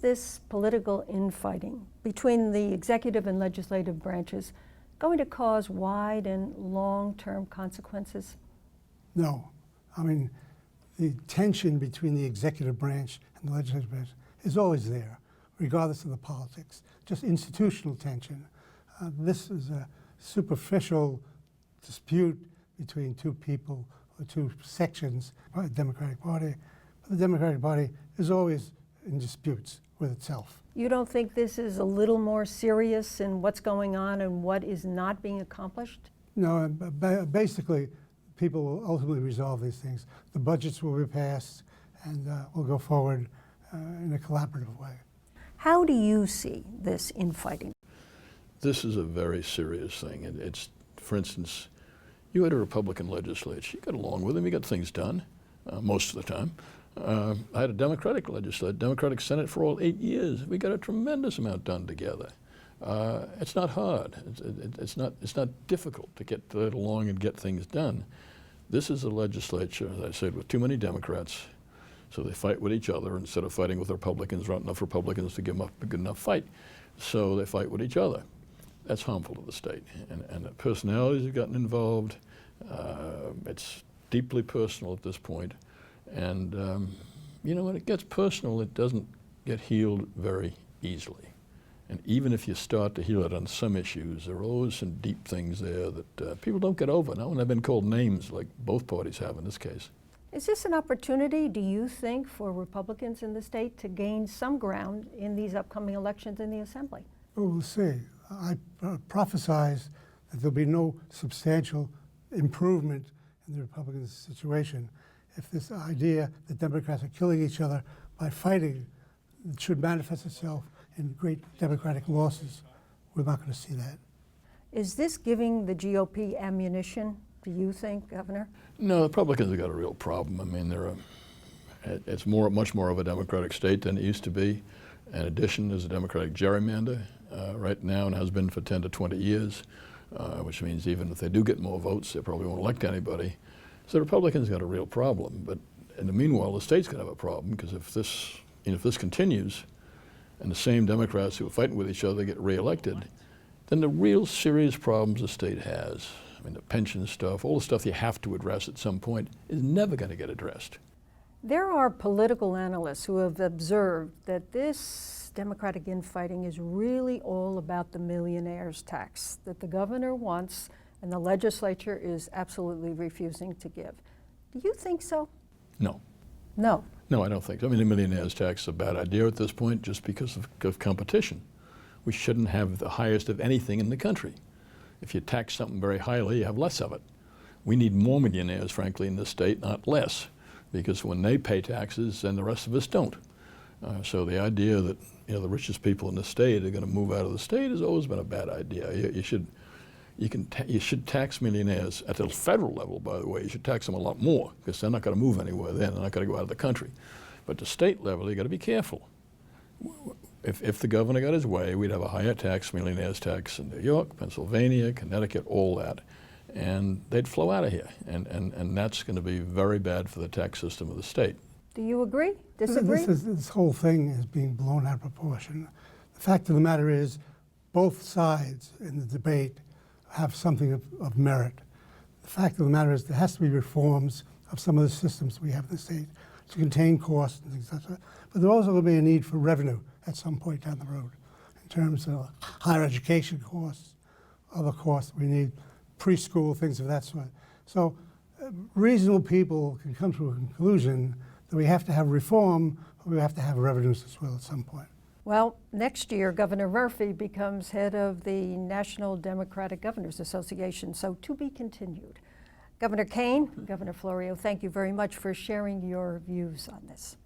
this political infighting between the executive and legislative branches going to cause wide and long-term consequences? No. I mean, the tension between the executive branch and the legislative branch is always there, regardless of the politics, just institutional tension. This is a superficial dispute between two people or two sections of the Democratic Party. But the Democratic Party is always in disputes with itself. You don't think this is a little more serious in what's going on and what is not being accomplished? No, basically, people will ultimately resolve these things. The budgets will be passed, and we'll go forward in a collaborative way. How do you see this infighting? This is a very serious thing. It's, for instance, you had a Republican legislature. You got along with them. You got things done most of the time. I had a Democratic legislature, Democratic Senate for all 8 years. We got a tremendous amount done together. It's not hard. It's not difficult to get along and get things done. This is a legislature, as I said, with too many Democrats, so they fight with each other instead of fighting with Republicans. There aren't enough Republicans to give them a good enough fight, so they fight with each other. That's harmful to the state, and the personalities have gotten involved. It's deeply personal at this point. And, you know, when it gets personal, it doesn't get healed very easily. And even if you start to heal it on some issues, there are always some deep things there that people don't get over. Not when they've been called names like both parties have in this case. Is this an opportunity, do you think, for Republicans in the state to gain some ground in these upcoming elections in the Assembly? Well, we'll see. I prophesize that there'll be no substantial improvement in the Republican situation if this idea that Democrats are killing each other by fighting should manifest itself in great Democratic losses. We're not going to see that. Is this giving the GOP ammunition, do you think, Governor? No, the Republicans have got a real problem. I mean, it's much more of a Democratic state than it used to be. In addition, there's a Democratic gerrymander right now and has been for 10 to 20 years, which means even if they do get more votes, they probably won't elect anybody. So the Republicans got a real problem. But in the meanwhile, the state's going to have a problem, because if this continues and the same Democrats who are fighting with each other get reelected, then the real serious problems the state has, I mean, the pension stuff, all the stuff you have to address at some point, is never going to get addressed. There are political analysts who have observed that this Democratic infighting is really all about the millionaires tax that the governor wants and the legislature is absolutely refusing to give. Do you think so? No. No. No, I don't think so. I mean, the millionaires tax is a bad idea at this point just because of competition. We shouldn't have the highest of anything in the country. If you tax something very highly, you have less of it. We need more millionaires, frankly, in this state, not less, because when they pay taxes, then the rest of us don't. So the idea that, you know, the richest people in the state are going to move out of the state has always been a bad idea. You should tax millionaires at the federal level, by the way. You should tax them a lot more, because they're not going to move anywhere then. They're not going to go out of the country. But at the state level, you got to be careful. If the governor got his way, we'd have a higher tax, millionaires tax in New York, Pennsylvania, Connecticut, all that. And they'd flow out of here. And that's going to be very bad for the tax system of the state. Do you agree? Disagree? This whole thing is being blown out of proportion. The fact of the matter is, both sides in the debate have something of merit. The fact of the matter is, there has to be reforms of some of the systems we have in the state to contain costs and things like that. But there's also going to be a need for revenue at some point down the road in terms of higher education costs, other costs. We need preschool, things of that sort. So reasonable people can come to a conclusion that we have to have reform, or we have to have revenues as well at some point. Well, next year, Governor Murphy becomes head of the National Democratic Governors Association, so to be continued. Governor Kane, Governor Florio, thank you very much for sharing your views on this.